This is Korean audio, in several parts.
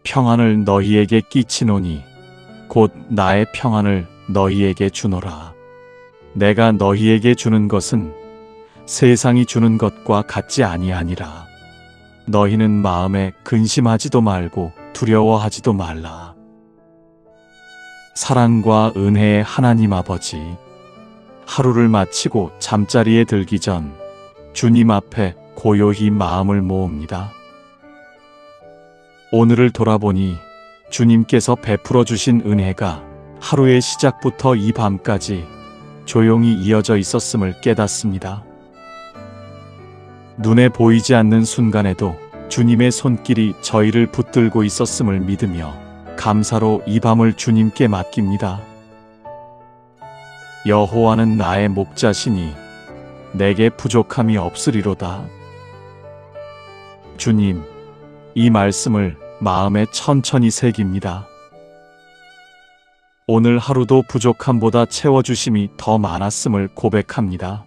평안을 너희에게 끼치노니 곧 나의 평안을 너희에게 주노라. 내가 너희에게 주는 것은 세상이 주는 것과 같지 아니하니라. 너희는 마음에 근심하지도 말고 두려워하지도 말라. 사랑과 은혜의 하나님 아버지, 하루를 마치고 잠자리에 들기 전 주님 앞에 고요히 마음을 모읍니다. 오늘을 돌아보니 주님께서 베풀어 주신 은혜가 하루의 시작부터 이 밤까지 조용히 이어져 있었음을 깨닫습니다. 눈에 보이지 않는 순간에도 주님의 손길이 저희를 붙들고 있었음을 믿으며 감사로 이 밤을 주님께 맡깁니다. 여호와는 나의 목자시니 내게 부족함이 없으리로다. 주님, 이 말씀을 마음에 천천히 새깁니다. 오늘 하루도 부족함보다 채워주심이 더 많았음을 고백합니다.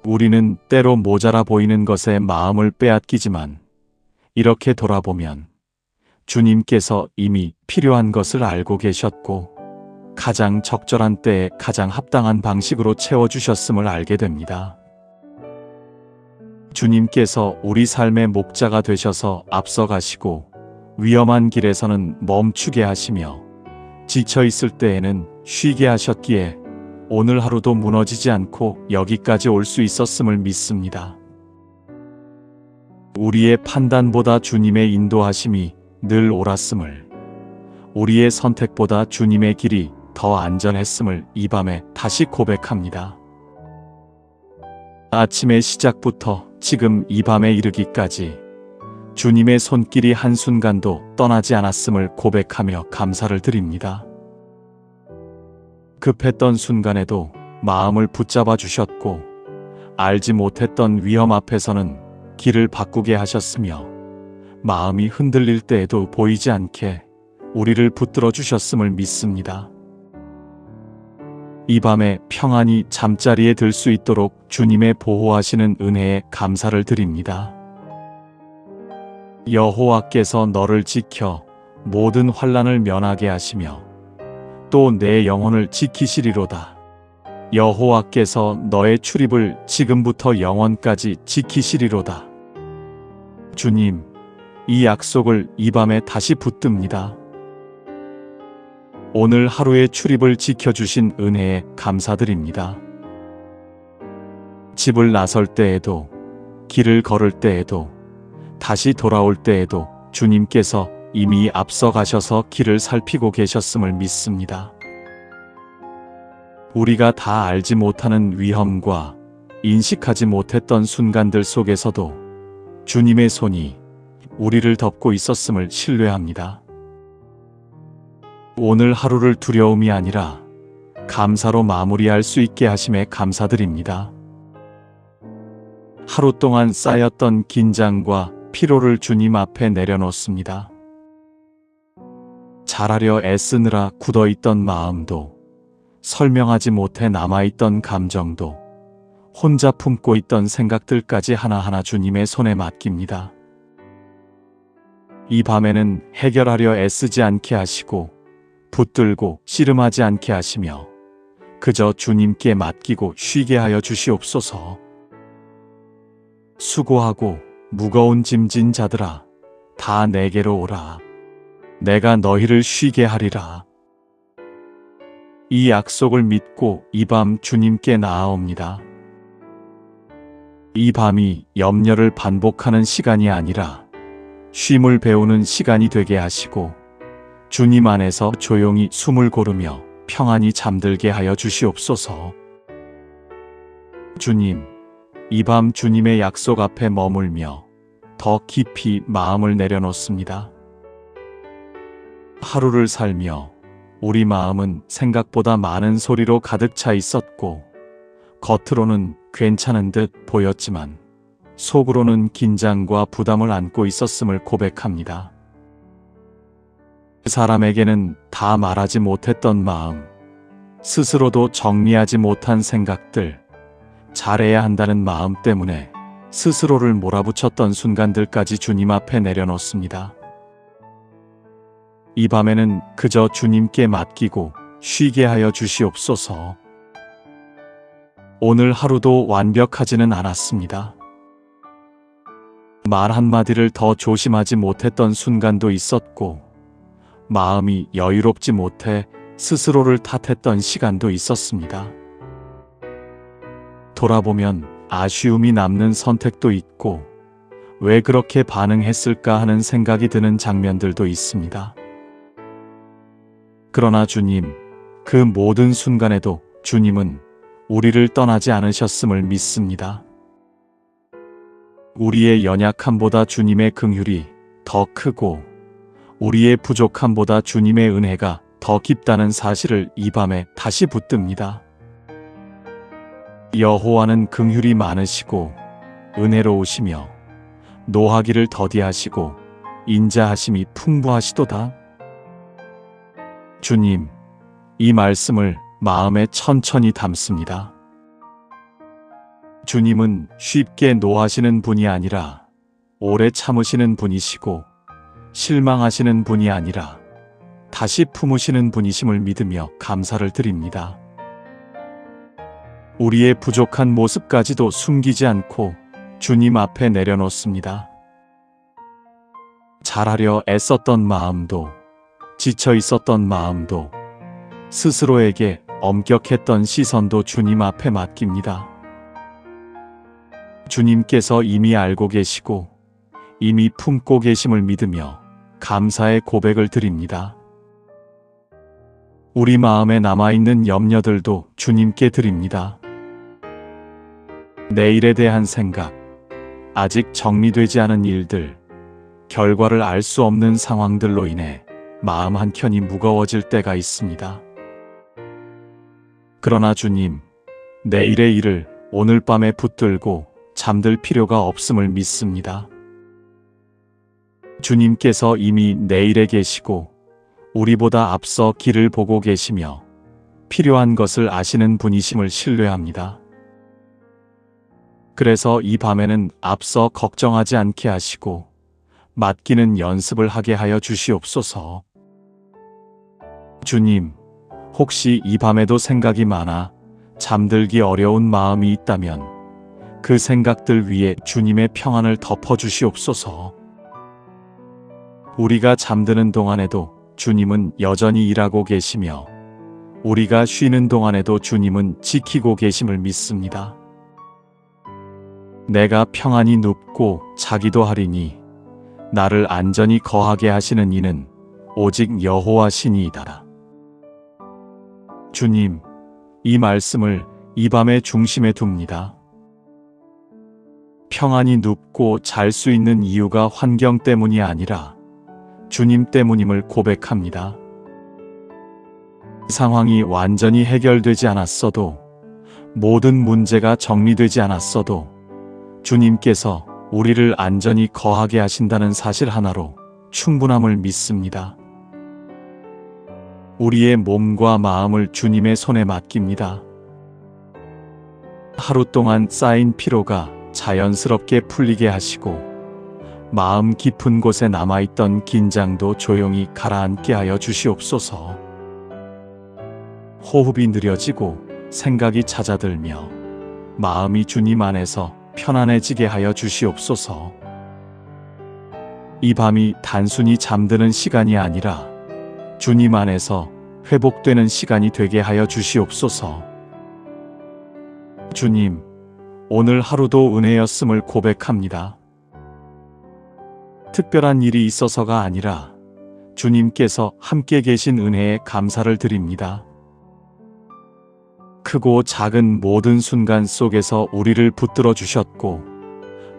우리는 때로 모자라 보이는 것에 마음을 빼앗기지만 이렇게 돌아보면 주님께서 이미 필요한 것을 알고 계셨고 가장 적절한 때에 가장 합당한 방식으로 채워주셨음을 알게 됩니다. 주님께서 우리 삶의 목자가 되셔서 앞서가시고 위험한 길에서는 멈추게 하시며 지쳐 있을 때에는 쉬게 하셨기에 오늘 하루도 무너지지 않고 여기까지 올 수 있었음을 믿습니다. 우리의 판단보다 주님의 인도하심이 늘 옳았음을, 우리의 선택보다 주님의 길이 더 안전했음을 이 밤에 다시 고백합니다. 아침의 시작부터 지금 이 밤에 이르기까지 주님의 손길이 한순간도 떠나지 않았음을 고백하며 감사를 드립니다. 급했던 순간에도 마음을 붙잡아 주셨고 알지 못했던 위험 앞에서는 길을 바꾸게 하셨으며 마음이 흔들릴 때에도 보이지 않게 우리를 붙들어 주셨음을 믿습니다. 이 밤에 평안히 잠자리에 들 수 있도록 주님의 보호하시는 은혜에 감사를 드립니다. 여호와께서 너를 지켜 모든 환난을 면하게 하시며 또 내 영혼을 지키시리로다. 여호와께서 너의 출입을 지금부터 영원까지 지키시리로다. 주님, 이 약속을 이 밤에 다시 붙듭니다. 오늘 하루의 출입을 지켜주신 은혜에 감사드립니다. 집을 나설 때에도, 길을 걸을 때에도, 다시 돌아올 때에도 주님께서 이미 앞서 가셔서 길을 살피고 계셨음을 믿습니다. 우리가 다 알지 못하는 위험과 인식하지 못했던 순간들 속에서도 주님의 손이 우리를 덮고 있었음을 신뢰합니다. 오늘 하루를 두려움이 아니라 감사로 마무리할 수 있게 하심에 감사드립니다. 하루 동안 쌓였던 긴장과 피로를 주님 앞에 내려놓습니다. 잘하려 애쓰느라 굳어있던 마음도, 설명하지 못해 남아있던 감정도, 혼자 품고 있던 생각들까지 하나하나 주님의 손에 맡깁니다. 이 밤에는 해결하려 애쓰지 않게 하시고 붙들고 씨름하지 않게 하시며 그저 주님께 맡기고 쉬게 하여 주시옵소서. 수고하고 무거운 짐진 자들아, 다 내게로 오라. 내가 너희를 쉬게 하리라. 이 약속을 믿고 이 밤 주님께 나아옵니다. 이 밤이 염려를 반복하는 시간이 아니라 쉼을 배우는 시간이 되게 하시고 주님 안에서 조용히 숨을 고르며 평안히 잠들게 하여 주시옵소서. 주님, 이 밤 주님의 약속 앞에 머물며 더 깊이 마음을 내려놓습니다. 하루를 살며 우리 마음은 생각보다 많은 소리로 가득 차 있었고 겉으로는 괜찮은 듯 보였지만 속으로는 긴장과 부담을 안고 있었음을 고백합니다. 사람에게는 다 말하지 못했던 마음, 스스로도 정리하지 못한 생각들, 잘해야 한다는 마음 때문에 스스로를 몰아붙였던 순간들까지 주님 앞에 내려놓습니다. 이 밤에는 그저 주님께 맡기고 쉬게 하여 주시옵소서. 오늘 하루도 완벽하지는 않았습니다. 말 한마디를 더 조심하지 못했던 순간도 있었고, 마음이 여유롭지 못해 스스로를 탓했던 시간도 있었습니다. 돌아보면 아쉬움이 남는 선택도 있고, 왜 그렇게 반응했을까 하는 생각이 드는 장면들도 있습니다. 그러나 주님, 그 모든 순간에도 주님은 우리를 떠나지 않으셨음을 믿습니다. 우리의 연약함보다 주님의 긍휼이 더 크고, 우리의 부족함보다 주님의 은혜가 더 깊다는 사실을 이 밤에 다시 붙듭니다. 여호와는 긍휼이 많으시고 은혜로우시며 노하기를 더디하시고 인자하심이 풍부하시도다. 주님, 이 말씀을 마음에 천천히 담습니다. 주님은 쉽게 노하시는 분이 아니라 오래 참으시는 분이시고, 실망하시는 분이 아니라 다시 품으시는 분이심을 믿으며 감사를 드립니다. 우리의 부족한 모습까지도 숨기지 않고 주님 앞에 내려놓습니다. 잘하려 애썼던 마음도, 지쳐 있었던 마음도, 스스로에게 엄격했던 시선도 주님 앞에 맡깁니다. 주님께서 이미 알고 계시고 이미 품고 계심을 믿으며 감사의 고백을 드립니다. 우리 마음에 남아있는 염려들도 주님께 드립니다. 내일에 대한 생각, 아직 정리되지 않은 일들, 결과를 알 수 없는 상황들로 인해 마음 한켠이 무거워질 때가 있습니다. 그러나 주님, 내일의 일을 오늘 밤에 붙들고 잠들 필요가 없음을 믿습니다. 주님께서 이미 내일에 계시고 우리보다 앞서 길을 보고 계시며 필요한 것을 아시는 분이심을 신뢰합니다. 그래서 이 밤에는 앞서 걱정하지 않게 하시고 맡기는 연습을 하게 하여 주시옵소서. 주님, 혹시 이 밤에도 생각이 많아 잠들기 어려운 마음이 있다면 그 생각들 위에 주님의 평안을 덮어 주시옵소서. 우리가 잠드는 동안에도 주님은 여전히 일하고 계시며 우리가 쉬는 동안에도 주님은 지키고 계심을 믿습니다. 내가 평안히 눕고 자기도 하리니 나를 안전히 거하게 하시는 이는 오직 여호와 신이이다. 주님, 이 말씀을 이 밤의 중심에 둡니다. 평안히 눕고 잘 수 있는 이유가 환경 때문이 아니라 주님 때문임을 고백합니다. 상황이 완전히 해결되지 않았어도, 모든 문제가 정리되지 않았어도 주님께서 우리를 안전히 거하게 하신다는 사실 하나로 충분함을 믿습니다. 우리의 몸과 마음을 주님의 손에 맡깁니다. 하루 동안 쌓인 피로가 자연스럽게 풀리게 하시고 마음 깊은 곳에 남아있던 긴장도 조용히 가라앉게 하여 주시옵소서. 호흡이 느려지고 생각이 잦아들며 마음이 주님 안에서 편안해지게 하여 주시옵소서. 이 밤이 단순히 잠드는 시간이 아니라 주님 안에서 회복되는 시간이 되게 하여 주시옵소서. 주님, 오늘 하루도 은혜였음을 고백합니다. 특별한 일이 있어서가 아니라 주님께서 함께 계신 은혜에 감사를 드립니다. 크고 작은 모든 순간 속에서 우리를 붙들어 주셨고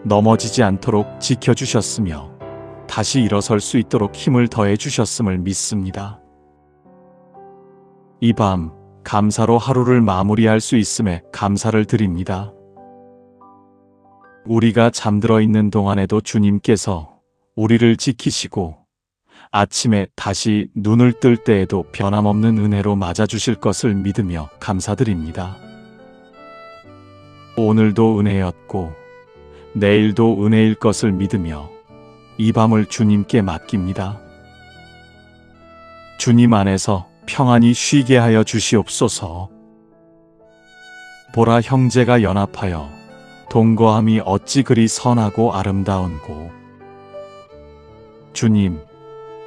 넘어지지 않도록 지켜주셨으며 다시 일어설 수 있도록 힘을 더해 주셨음을 믿습니다. 이 밤 감사로 하루를 마무리할 수 있음에 감사를 드립니다. 우리가 잠들어 있는 동안에도 주님께서 우리를 지키시고 아침에 다시 눈을 뜰 때에도 변함없는 은혜로 맞아주실 것을 믿으며 감사드립니다. 오늘도 은혜였고 내일도 은혜일 것을 믿으며 이 밤을 주님께 맡깁니다. 주님 안에서 평안히 쉬게 하여 주시옵소서. 보라, 형제가 연합하여 동거함이 어찌 그리 선하고 아름다운고. 주님,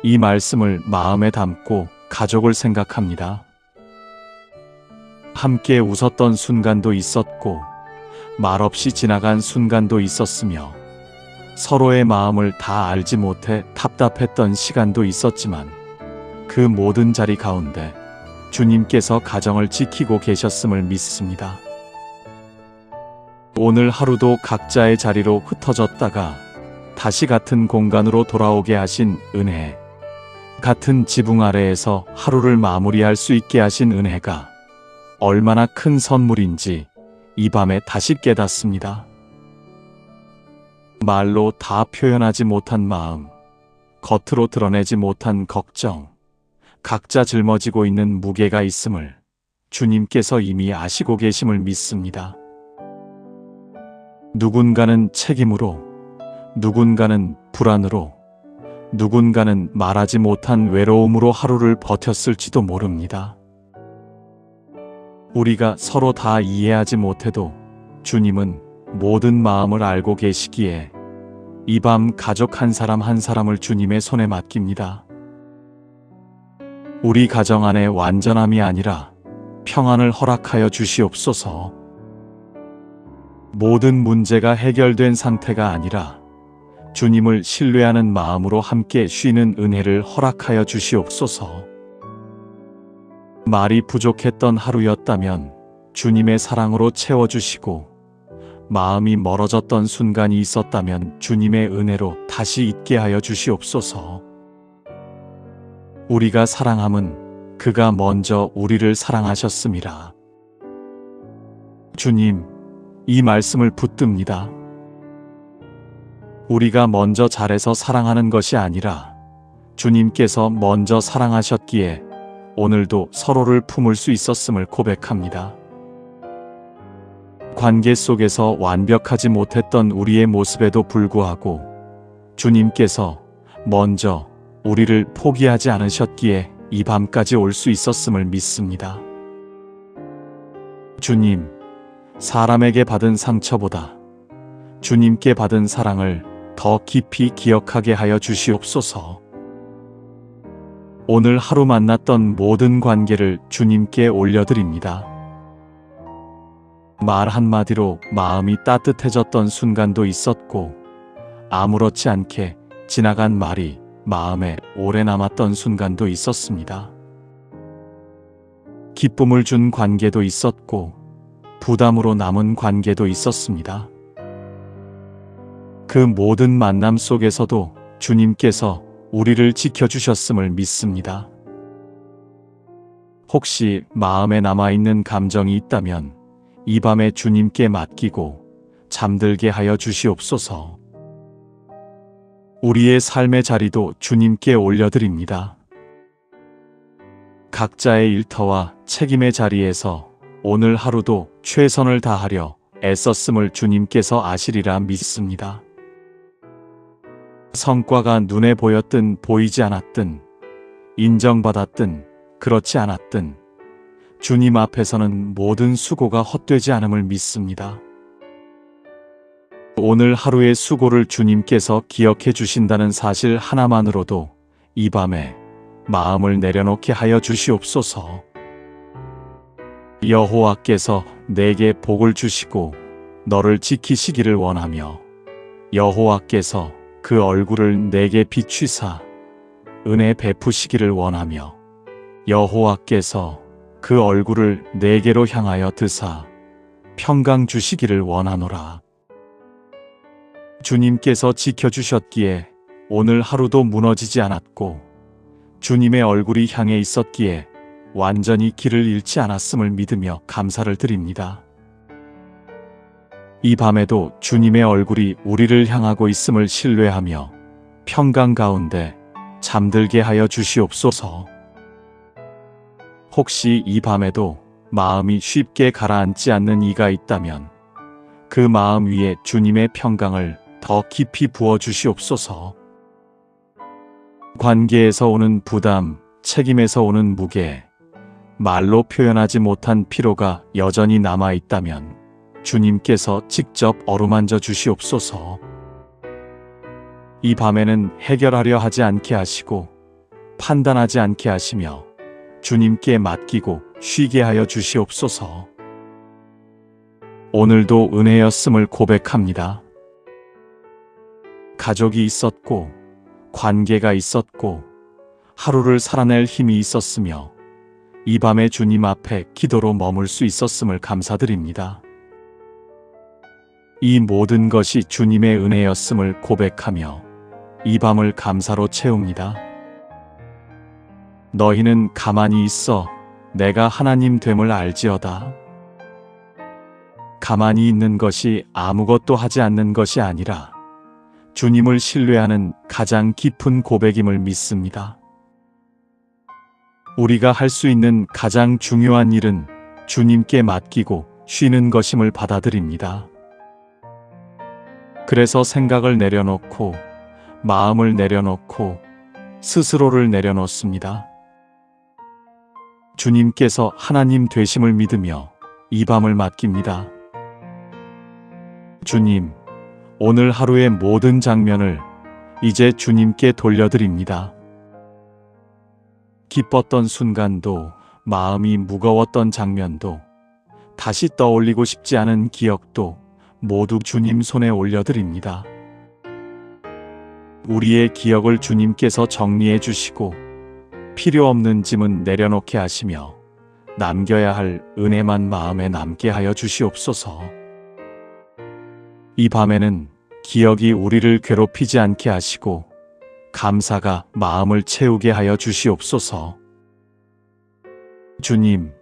이 말씀을 마음에 담고 가족을 생각합니다. 함께 웃었던 순간도 있었고 말없이 지나간 순간도 있었으며 서로의 마음을 다 알지 못해 답답했던 시간도 있었지만 그 모든 자리 가운데 주님께서 가정을 지키고 계셨음을 믿습니다. 오늘 하루도 각자의 자리로 흩어졌다가 다시 같은 공간으로 돌아오게 하신 은혜, 같은 지붕 아래에서 하루를 마무리할 수 있게 하신 은혜가 얼마나 큰 선물인지 이 밤에 다시 깨닫습니다. 말로 다 표현하지 못한 마음, 겉으로 드러내지 못한 걱정, 각자 짊어지고 있는 무게가 있음을 주님께서 이미 아시고 계심을 믿습니다. 누군가는 책임으로, 누군가는 불안으로, 누군가는 말하지 못한 외로움으로 하루를 버텼을지도 모릅니다. 우리가 서로 다 이해하지 못해도 주님은 모든 마음을 알고 계시기에 이 밤 가족 한 사람 한 사람을 주님의 손에 맡깁니다. 우리 가정 안에 완전함이 아니라 평안을 허락하여 주시옵소서. 모든 문제가 해결된 상태가 아니라 주님을 신뢰하는 마음으로 함께 쉬는 은혜를 허락하여 주시옵소서. 말이 부족했던 하루였다면 주님의 사랑으로 채워주시고, 마음이 멀어졌던 순간이 있었다면 주님의 은혜로 다시 있게 하여 주시옵소서. 우리가 사랑함은 그가 먼저 우리를 사랑하셨음이라. 주님, 이 말씀을 붙듭니다. 우리가 먼저 잘해서 사랑하는 것이 아니라 주님께서 먼저 사랑하셨기에 오늘도 서로를 품을 수 있었음을 고백합니다. 관계 속에서 완벽하지 못했던 우리의 모습에도 불구하고 주님께서 먼저 우리를 포기하지 않으셨기에 이 밤까지 올 수 있었음을 믿습니다. 주님, 사람에게 받은 상처보다 주님께 받은 사랑을 더 깊이 기억하게 하여 주시옵소서. 오늘 하루 만났던 모든 관계를 주님께 올려드립니다. 말 한마디로 마음이 따뜻해졌던 순간도 있었고, 아무렇지 않게 지나간 말이 마음에 오래 남았던 순간도 있었습니다. 기쁨을 준 관계도 있었고, 부담으로 남은 관계도 있었습니다. 그 모든 만남 속에서도 주님께서 우리를 지켜주셨음을 믿습니다. 혹시 마음에 남아있는 감정이 있다면 이 밤에 주님께 맡기고 잠들게 하여 주시옵소서. 우리의 삶의 자리도 주님께 올려드립니다. 각자의 일터와 책임의 자리에서 오늘 하루도 최선을 다하려 애썼음을 주님께서 아시리라 믿습니다. 성과가 눈에 보였든 보이지 않았든, 인정받았든 그렇지 않았든 주님 앞에서는 모든 수고가 헛되지 않음을 믿습니다. 오늘 하루의 수고를 주님께서 기억해 주신다는 사실 하나만으로도 이 밤에 마음을 내려놓게 하여 주시옵소서. 여호와께서 내게 복을 주시고 너를 지키시기를 원하며, 여호와께서 그 얼굴을 내게 비추사 은혜 베푸시기를 원하며, 여호와께서 그 얼굴을 내게로 향하여 드사 평강 주시기를 원하노라. 주님께서 지켜주셨기에 오늘 하루도 무너지지 않았고, 주님의 얼굴이 향해 있었기에 완전히 길을 잃지 않았음을 믿으며 감사를 드립니다. 이 밤에도 주님의 얼굴이 우리를 향하고 있음을 신뢰하며 평강 가운데 잠들게 하여 주시옵소서. 혹시 이 밤에도 마음이 쉽게 가라앉지 않는 이가 있다면 그 마음 위에 주님의 평강을 더 깊이 부어 주시옵소서. 관계에서 오는 부담, 책임에서 오는 무게, 말로 표현하지 못한 피로가 여전히 남아있다면 주님께서 직접 어루만져 주시옵소서. 이 밤에는 해결하려 하지 않게 하시고 판단하지 않게 하시며 주님께 맡기고 쉬게 하여 주시옵소서. 오늘도 은혜였음을 고백합니다. 가족이 있었고 관계가 있었고 하루를 살아낼 힘이 있었으며 이 밤에 주님 앞에 기도로 머물 수 있었음을 감사드립니다. 이 모든 것이 주님의 은혜였음을 고백하며 이 밤을 감사로 채웁니다. 너희는 가만히 있어 내가 하나님 됨을 알지어다. 가만히 있는 것이 아무것도 하지 않는 것이 아니라 주님을 신뢰하는 가장 깊은 고백임을 믿습니다. 우리가 할 수 있는 가장 중요한 일은 주님께 맡기고 쉬는 것임을 받아들입니다. 그래서 생각을 내려놓고 마음을 내려놓고 스스로를 내려놓습니다. 주님께서 하나님 되심을 믿으며 이 밤을 맡깁니다. 주님, 오늘 하루의 모든 장면을 이제 주님께 돌려드립니다. 기뻤던 순간도 마음이 무거웠던 장면도 다시 떠올리고 싶지 않은 기억도 모두 주님 손에 올려드립니다. 우리의 기억을 주님께서 정리해 주시고 필요 없는 짐은 내려놓게 하시며 남겨야 할 은혜만 마음에 남게 하여 주시옵소서. 이 밤에는 기억이 우리를 괴롭히지 않게 하시고 감사가 마음을 채우게 하여 주시옵소서. 주님,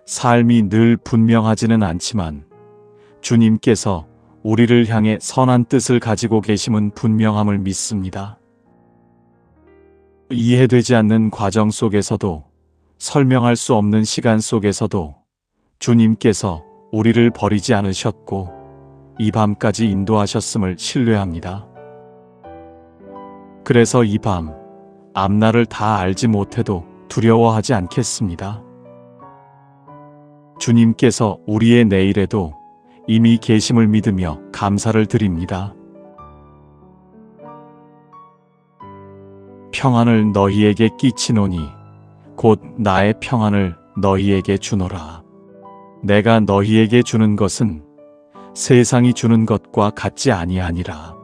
삶이 늘 분명하지는 않지만 주님께서 우리를 향해 선한 뜻을 가지고 계심은 분명함을 믿습니다. 이해되지 않는 과정 속에서도 설명할 수 없는 시간 속에서도 주님께서 우리를 버리지 않으셨고 이 밤까지 인도하셨음을 신뢰합니다. 그래서 이 밤 앞날을 다 알지 못해도 두려워하지 않겠습니다. 주님께서 우리의 내일에도 이미 계심을 믿으며 감사를 드립니다. 평안을 너희에게 끼치노니 곧 나의 평안을 너희에게 주노라. 내가 너희에게 주는 것은 세상이 주는 것과 같지 아니하니라.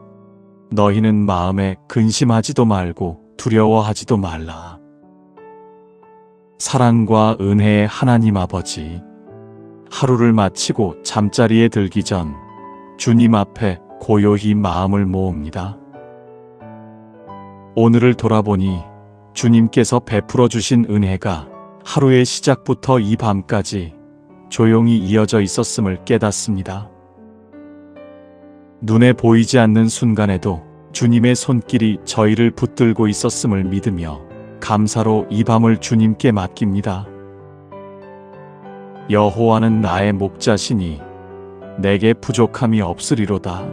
너희는 마음에 근심하지도 말고 두려워하지도 말라. 사랑과 은혜의 하나님 아버지, 하루를 마치고 잠자리에 들기 전 주님 앞에 고요히 마음을 모읍니다. 오늘을 돌아보니 주님께서 베풀어 주신 은혜가 하루의 시작부터 이 밤까지 조용히 이어져 있었음을 깨닫습니다. 눈에 보이지 않는 순간에도 주님의 손길이 저희를 붙들고 있었음을 믿으며 감사로 이 밤을 주님께 맡깁니다. 여호와는 나의 목자시니 내게 부족함이 없으리로다.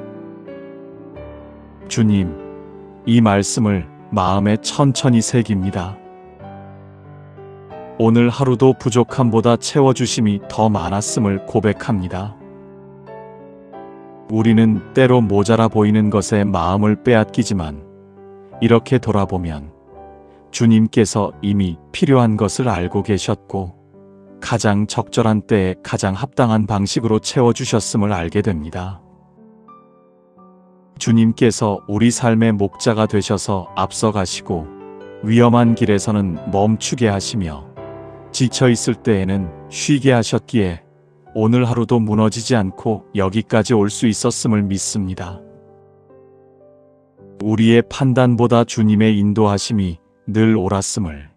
주님, 이 말씀을 마음에 천천히 새깁니다. 오늘 하루도 부족함보다 채워주심이 더 많았음을 고백합니다. 우리는 때로 모자라 보이는 것에 마음을 빼앗기지만 이렇게 돌아보면 주님께서 이미 필요한 것을 알고 계셨고 가장 적절한 때에 가장 합당한 방식으로 채워주셨음을 알게 됩니다. 주님께서 우리 삶의 목자가 되셔서 앞서가시고 위험한 길에서는 멈추게 하시며 지쳐 있을 때에는 쉬게 하셨기에 오늘 하루도 무너지지 않고 여기까지 올 수 있었음을 믿습니다. 우리의 판단보다 주님의 인도하심이 늘 옳았음을,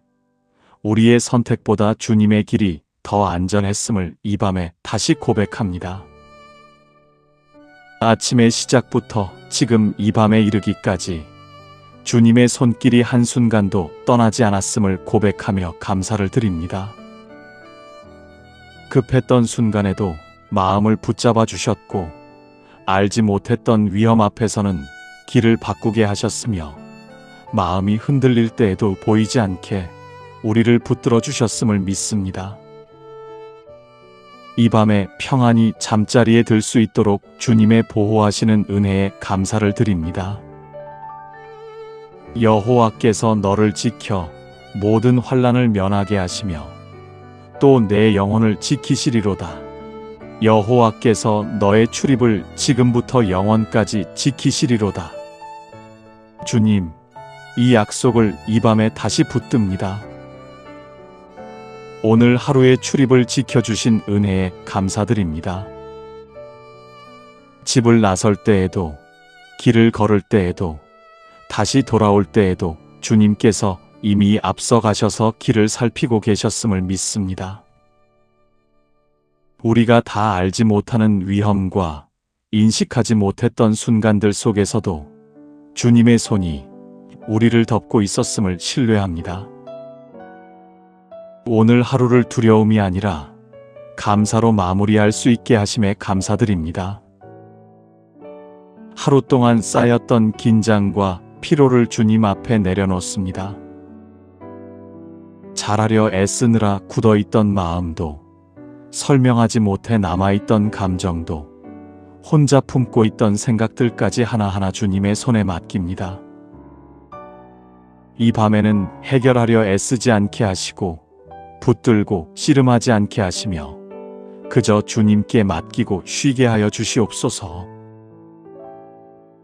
우리의 선택보다 주님의 길이 더 안전했음을 이 밤에 다시 고백합니다. 아침의 시작부터 지금 이 밤에 이르기까지 주님의 손길이 한순간도 떠나지 않았음을 고백하며 감사를 드립니다. 급했던 순간에도 마음을 붙잡아 주셨고 알지 못했던 위험 앞에서는 길을 바꾸게 하셨으며 마음이 흔들릴 때에도 보이지 않게 우리를 붙들어 주셨음을 믿습니다. 이 밤에 평안히 잠자리에 들 수 있도록 주님의 보호하시는 은혜에 감사를 드립니다. 여호와께서 너를 지켜 모든 환난을 면하게 하시며 또 내 영혼을 지키시리로다. 여호와께서 너의 출입을 지금부터 영원까지 지키시리로다. 주님, 이 약속을 이 밤에 다시 붙듭니다. 오늘 하루의 출입을 지켜주신 은혜에 감사드립니다. 집을 나설 때에도, 길을 걸을 때에도, 다시 돌아올 때에도 주님께서 이미 앞서가셔서 길을 살피고 계셨음을 믿습니다. 우리가 다 알지 못하는 위험과 인식하지 못했던 순간들 속에서도 주님의 손이 우리를 덮고 있었음을 신뢰합니다. 오늘 하루를 두려움이 아니라 감사로 마무리할 수 있게 하심에 감사드립니다. 하루 동안 쌓였던 긴장과 피로를 주님 앞에 내려놓습니다. 잘하려 애쓰느라 굳어있던 마음도, 설명하지 못해 남아있던 감정도, 혼자 품고 있던 생각들까지 하나하나 주님의 손에 맡깁니다. 이 밤에는 해결하려 애쓰지 않게 하시고 붙들고 씨름하지 않게 하시며 그저 주님께 맡기고 쉬게 하여 주시옵소서.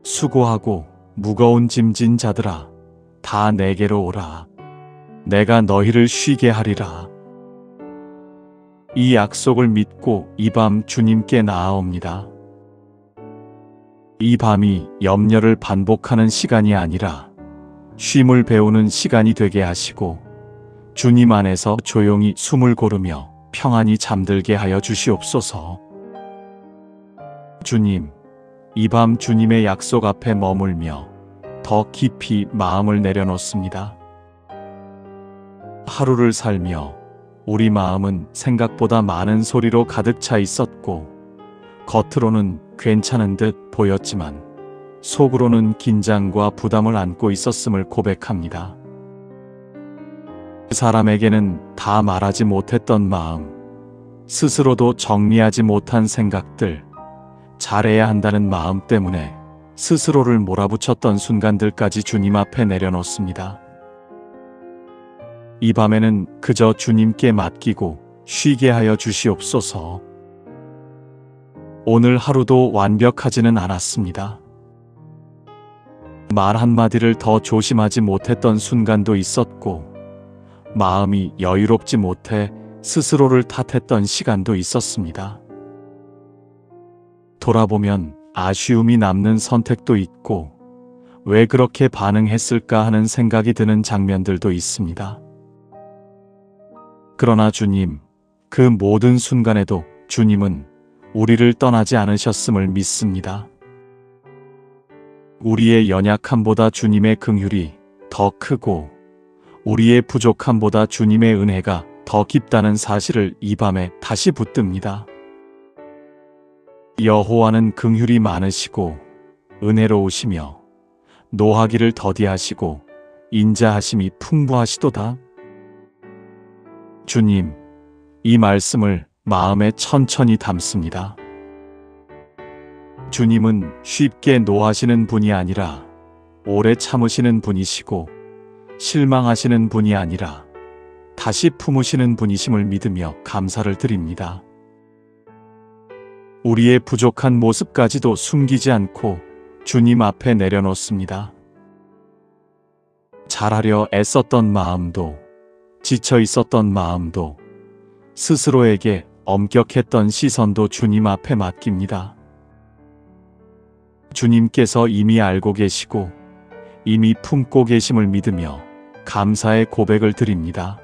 수고하고 무거운 짐진 자들아, 다 내게로 오라. 내가 너희를 쉬게 하리라. 이 약속을 믿고 이 밤 주님께 나아옵니다. 이 밤이 염려를 반복하는 시간이 아니라 쉼을 배우는 시간이 되게 하시고 주님 안에서 조용히 숨을 고르며 평안히 잠들게 하여 주시옵소서. 주님, 이 밤 주님의 약속 앞에 머물며 더 깊이 마음을 내려놓습니다. 하루를 살며 우리 마음은 생각보다 많은 소리로 가득 차 있었고 겉으로는 괜찮은 듯 보였지만 속으로는 긴장과 부담을 안고 있었음을 고백합니다. 사람에게는 다 말하지 못했던 마음, 스스로도 정리하지 못한 생각들, 잘해야 한다는 마음 때문에 스스로를 몰아붙였던 순간들까지 주님 앞에 내려놓습니다. 이 밤에는 그저 주님께 맡기고 쉬게 하여 주시옵소서. 오늘 하루도 완벽하지는 않았습니다. 말 한마디를 더 조심하지 못했던 순간도 있었고, 마음이 여유롭지 못해 스스로를 탓했던 시간도 있었습니다. 돌아보면 아쉬움이 남는 선택도 있고, 왜 그렇게 반응했을까 하는 생각이 드는 장면들도 있습니다. 그러나 주님, 그 모든 순간에도 주님은 우리를 떠나지 않으셨음을 믿습니다. 우리의 연약함보다 주님의 긍휼이 더 크고 우리의 부족함보다 주님의 은혜가 더 깊다는 사실을 이 밤에 다시 붙듭니다. 여호와는 긍휼이 많으시고 은혜로우시며 노하기를 더디하시고 인자하심이 풍부하시도다. 주님, 이 말씀을 마음에 천천히 담습니다. 주님은 쉽게 노하시는 분이 아니라 오래 참으시는 분이시고 실망하시는 분이 아니라 다시 품으시는 분이심을 믿으며 감사를 드립니다. 우리의 부족한 모습까지도 숨기지 않고 주님 앞에 내려놓습니다. 잘하려 애썼던 마음도, 지쳐 있었던 마음도, 스스로에게 엄격했던 시선도 주님 앞에 맡깁니다. 주님께서 이미 알고 계시고 이미 품고 계심을 믿으며 감사의 고백을 드립니다.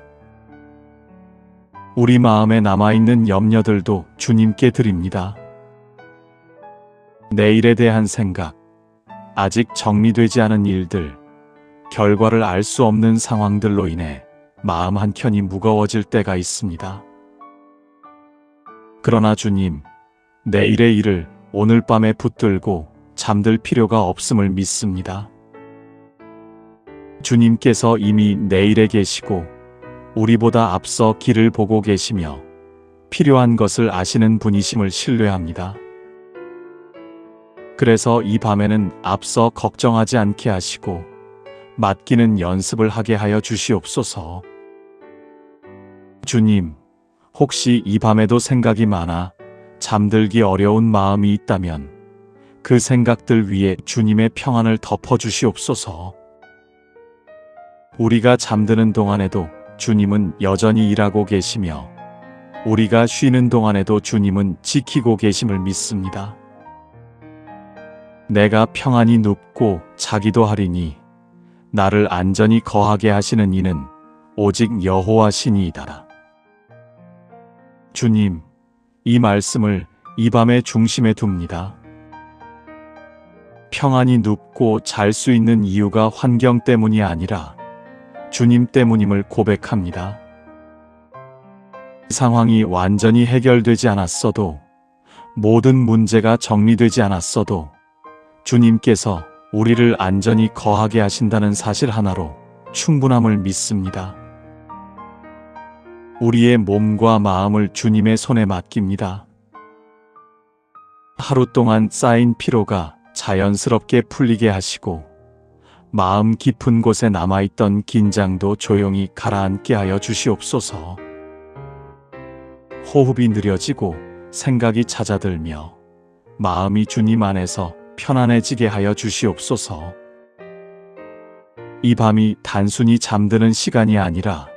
우리 마음에 남아있는 염려들도 주님께 드립니다. 내일에 대한 생각, 아직 정리되지 않은 일들, 결과를 알 수 없는 상황들로 인해 마음 한켠이 무거워질 때가 있습니다. 그러나 주님, 내일의 일을 오늘 밤에 붙들고 잠들 필요가 없음을 믿습니다. 주님께서 이미 내일에 계시고 우리보다 앞서 길을 보고 계시며 필요한 것을 아시는 분이심을 신뢰합니다. 그래서 이 밤에는 앞서 걱정하지 않게 하시고 맡기는 연습을 하게 하여 주시옵소서. 주님, 혹시 이 밤에도 생각이 많아 잠들기 어려운 마음이 있다면 그 생각들 위에 주님의 평안을 덮어 주시옵소서. 우리가 잠드는 동안에도 주님은 여전히 일하고 계시며 우리가 쉬는 동안에도 주님은 지키고 계심을 믿습니다. 내가 평안히 눕고 자기도 하리니 나를 안전히 거하게 하시는 이는 오직 여호와 신이이다. 주님, 이 말씀을 이 밤의 중심에 둡니다. 평안히 눕고 잘 수 있는 이유가 환경 때문이 아니라 주님 때문임을 고백합니다. 상황이 완전히 해결되지 않았어도, 모든 문제가 정리되지 않았어도 주님께서 우리를 안전히 거하게 하신다는 사실 하나로 충분함을 믿습니다. 우리의 몸과 마음을 주님의 손에 맡깁니다. 하루 동안 쌓인 피로가 자연스럽게 풀리게 하시고 마음 깊은 곳에 남아있던 긴장도 조용히 가라앉게 하여 주시옵소서. 호흡이 느려지고 생각이 잦아들며 마음이 주님 안에서 편안해지게 하여 주시옵소서. 이 밤이 단순히 잠드는 시간이 아니라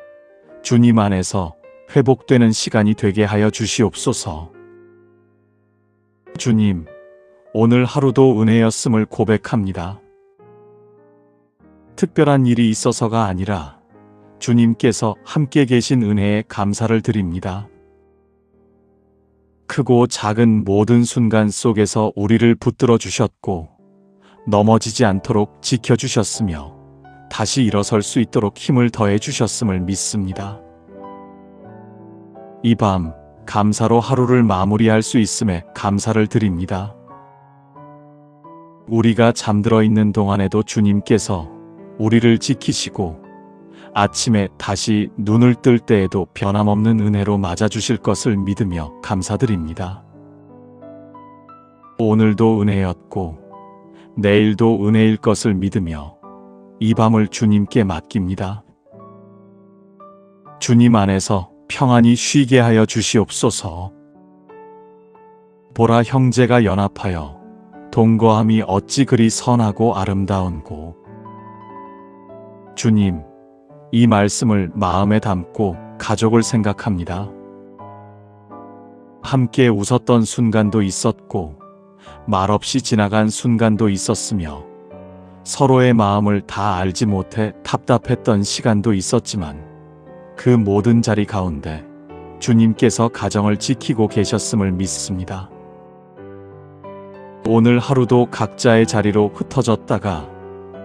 주님 안에서 회복되는 시간이 되게 하여 주시옵소서. 주님, 오늘 하루도 은혜였음을 고백합니다. 특별한 일이 있어서가 아니라 주님께서 함께 계신 은혜에 감사를 드립니다. 크고 작은 모든 순간 속에서 우리를 붙들어 주셨고 넘어지지 않도록 지켜주셨으며 다시 일어설 수 있도록 힘을 더해 주셨음을 믿습니다. 이 밤 감사로 하루를 마무리할 수 있음에 감사를 드립니다. 우리가 잠들어 있는 동안에도 주님께서 우리를 지키시고 아침에 다시 눈을 뜰 때에도 변함없는 은혜로 맞아주실 것을 믿으며 감사드립니다. 오늘도 은혜였고 내일도 은혜일 것을 믿으며 이 밤을 주님께 맡깁니다. 주님 안에서 평안히 쉬게 하여 주시옵소서. 보라, 형제가 연합하여 동거함이 어찌 그리 선하고 아름다운고. 주님, 이 말씀을 마음에 담고 가족을 생각합니다. 함께 웃었던 순간도 있었고 말없이 지나간 순간도 있었으며 서로의 마음을 다 알지 못해 답답했던 시간도 있었지만 그 모든 자리 가운데 주님께서 가정을 지키고 계셨음을 믿습니다. 오늘 하루도 각자의 자리로 흩어졌다가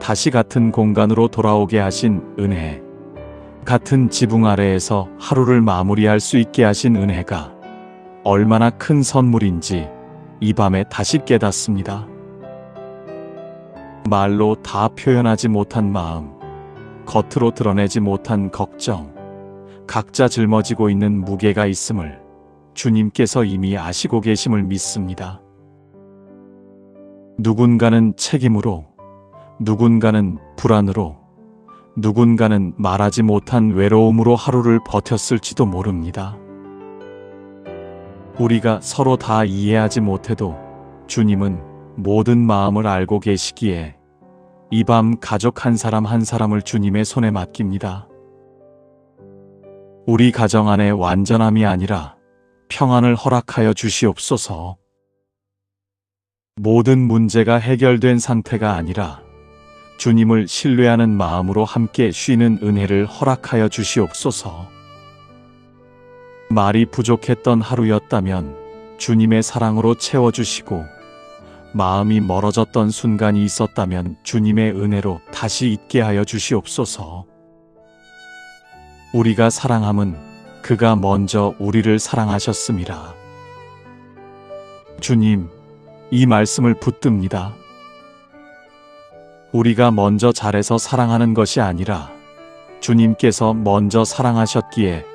다시 같은 공간으로 돌아오게 하신 은혜, 같은 지붕 아래에서 하루를 마무리할 수 있게 하신 은혜가 얼마나 큰 선물인지 이 밤에 다시 깨닫습니다. 말로 다 표현하지 못한 마음, 겉으로 드러내지 못한 걱정, 각자 짊어지고 있는 무게가 있음을 주님께서 이미 아시고 계심을 믿습니다. 누군가는 책임으로, 누군가는 불안으로, 누군가는 말하지 못한 외로움으로 하루를 버텼을지도 모릅니다. 우리가 서로 다 이해하지 못해도 주님은 모든 마음을 알고 계시기에 이 밤 가족 한 사람 한 사람을 주님의 손에 맡깁니다. 우리 가정 안에 완전함이 아니라 평안을 허락하여 주시옵소서. 모든 문제가 해결된 상태가 아니라 주님을 신뢰하는 마음으로 함께 쉬는 은혜를 허락하여 주시옵소서. 말이 부족했던 하루였다면 주님의 사랑으로 채워주시고 마음이 멀어졌던 순간이 있었다면 주님의 은혜로 다시 있게 하여 주시옵소서. 우리가 사랑함은 그가 먼저 우리를 사랑하셨음이라. 주님, 이 말씀을 붙듭니다. 우리가 먼저 잘해서 사랑하는 것이 아니라 주님께서 먼저 사랑하셨기에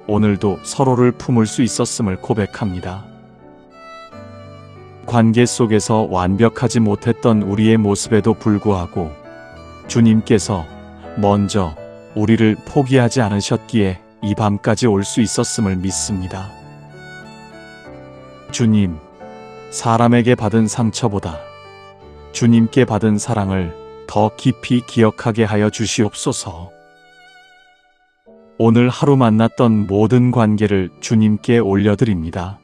오늘도 서로를 품을 수 있었음을 고백합니다. 관계 속에서 완벽하지 못했던 우리의 모습에도 불구하고 주님께서 먼저 우리를 포기하지 않으셨기에 이 밤까지 올 수 있었음을 믿습니다. 주님, 사람에게 받은 상처보다 주님께 받은 사랑을 더 깊이 기억하게 하여 주시옵소서. 오늘 하루 만났던 모든 관계를 주님께 올려드립니다.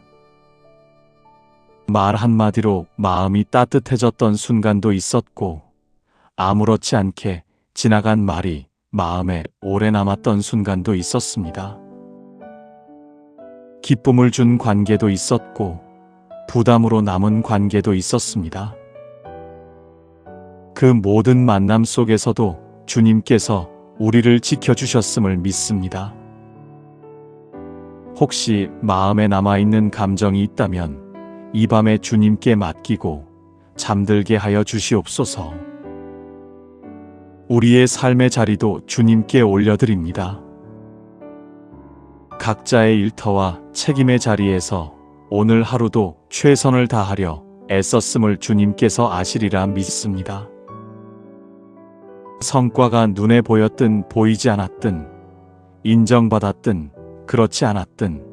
말 한마디로 마음이 따뜻해졌던 순간도 있었고, 아무렇지 않게 지나간 말이 마음에 오래 남았던 순간도 있었습니다. 기쁨을 준 관계도 있었고, 부담으로 남은 관계도 있었습니다. 그 모든 만남 속에서도 주님께서 우리를 지켜주셨음을 믿습니다. 혹시 마음에 남아있는 감정이 있다면 이 밤에 주님께 맡기고 잠들게 하여 주시옵소서. 우리의 삶의 자리도 주님께 올려드립니다. 각자의 일터와 책임의 자리에서 오늘 하루도 최선을 다하려 애썼음을 주님께서 아시리라 믿습니다. 성과가 눈에 보였든 보이지 않았든, 인정받았든 그렇지 않았든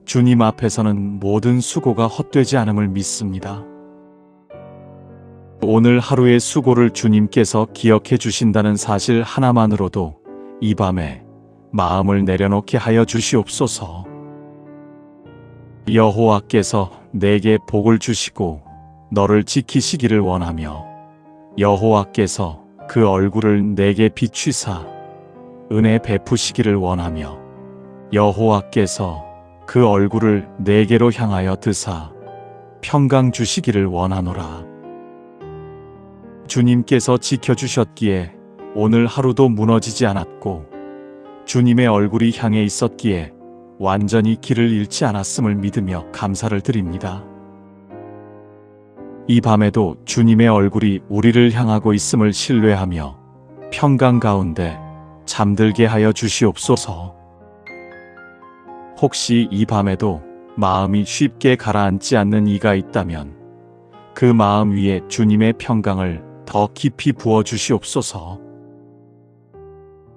주님 앞에서는 모든 수고가 헛되지 않음을 믿습니다. 오늘 하루의 수고를 주님께서 기억해 주신다는 사실 하나만으로도 이 밤에 마음을 내려놓게 하여 주시옵소서. 여호와께서 내게 복을 주시고 너를 지키시기를 원하며 여호와께서 그 얼굴을 내게 비추사 은혜 베푸시기를 원하며 여호와께서 그 얼굴을 내게로 향하여 드사 평강 주시기를 원하노라. 주님께서 지켜주셨기에 오늘 하루도 무너지지 않았고 주님의 얼굴이 향해 있었기에 완전히 길을 잃지 않았음을 믿으며 감사를 드립니다. 이 밤에도 주님의 얼굴이 우리를 향하고 있음을 신뢰하며 평강 가운데 잠들게 하여 주시옵소서. 혹시 이 밤에도 마음이 쉽게 가라앉지 않는 이가 있다면 그 마음 위에 주님의 평강을 더 깊이 부어 주시옵소서.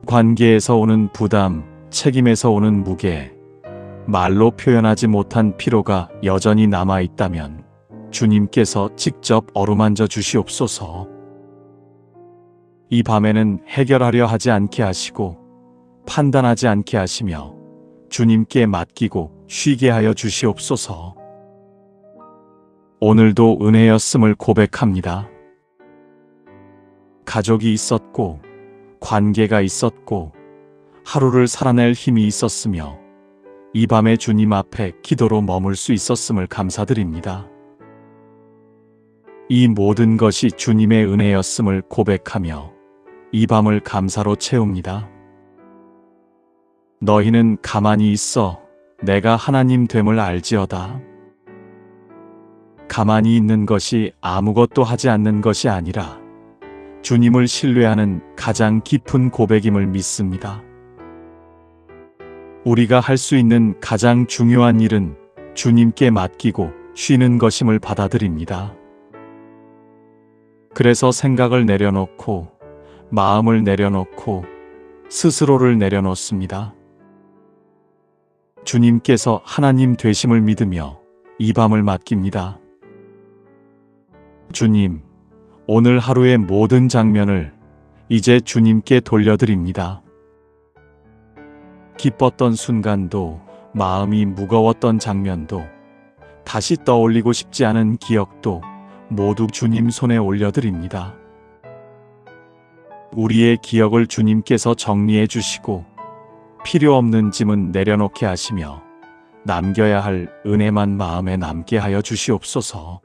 관계에서 오는 부담, 책임에서 오는 무게, 말로 표현하지 못한 피로가 여전히 남아 있다면 주님께서 직접 어루만져 주시옵소서. 이 밤에는 해결하려 하지 않게 하시고 판단하지 않게 하시며 주님께 맡기고 쉬게 하여 주시옵소서. 오늘도 은혜였음을 고백합니다. 가족이 있었고 관계가 있었고 하루를 살아낼 힘이 있었으며 이 밤에 주님 앞에 기도로 머물 수 있었음을 감사드립니다. 이 모든 것이 주님의 은혜였음을 고백하며 이 밤을 감사로 채웁니다. 너희는 가만히 있어 내가 하나님 됨을 알지어다. 가만히 있는 것이 아무것도 하지 않는 것이 아니라 주님을 신뢰하는 가장 깊은 고백임을 믿습니다. 우리가 할 수 있는 가장 중요한 일은 주님께 맡기고 쉬는 것임을 받아들입니다. 그래서 생각을 내려놓고 마음을 내려놓고 스스로를 내려놓습니다. 주님께서 하나님 되심을 믿으며 이 밤을 맡깁니다. 주님, 오늘 하루의 모든 장면을 이제 주님께 돌려드립니다. 기뻤던 순간도 마음이 무거웠던 장면도 다시 떠올리고 싶지 않은 기억도 모두 주님 손에 올려드립니다. 우리의 기억을 주님께서 정리해 주시고 필요 없는 짐은 내려놓게 하시며 남겨야 할 은혜만 마음에 남게 하여 주시옵소서.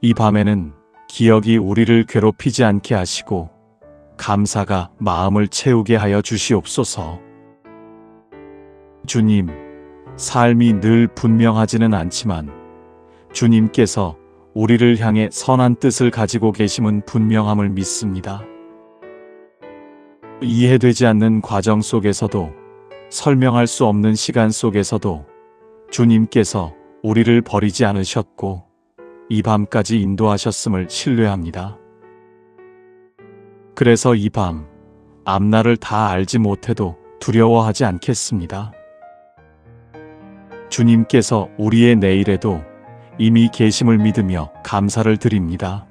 이 밤에는 기억이 우리를 괴롭히지 않게 하시고 감사가 마음을 채우게 하여 주시옵소서. 주님, 삶이 늘 분명하지는 않지만 주님께서 우리를 향해 선한 뜻을 가지고 계심은 분명함을 믿습니다. 이해되지 않는 과정 속에서도, 설명할 수 없는 시간 속에서도 주님께서 우리를 버리지 않으셨고 이 밤까지 인도하셨음을 신뢰합니다. 그래서 이 밤, 앞날을 다 알지 못해도 두려워하지 않겠습니다. 주님께서 우리의 내일에도 이미 계심을 믿으며 감사를 드립니다.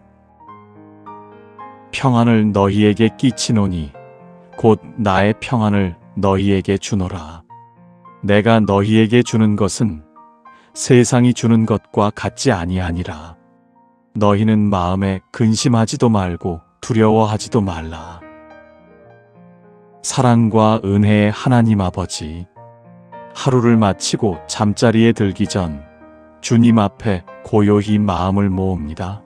평안을 너희에게 끼치노니 곧 나의 평안을 너희에게 주노라. 내가 너희에게 주는 것은 세상이 주는 것과 같지 아니하니라. 너희는 마음에 근심하지도 말고 두려워하지도 말라. 사랑과 은혜의 하나님 아버지, 하루를 마치고 잠자리에 들기 전 주님 앞에 고요히 마음을 모읍니다.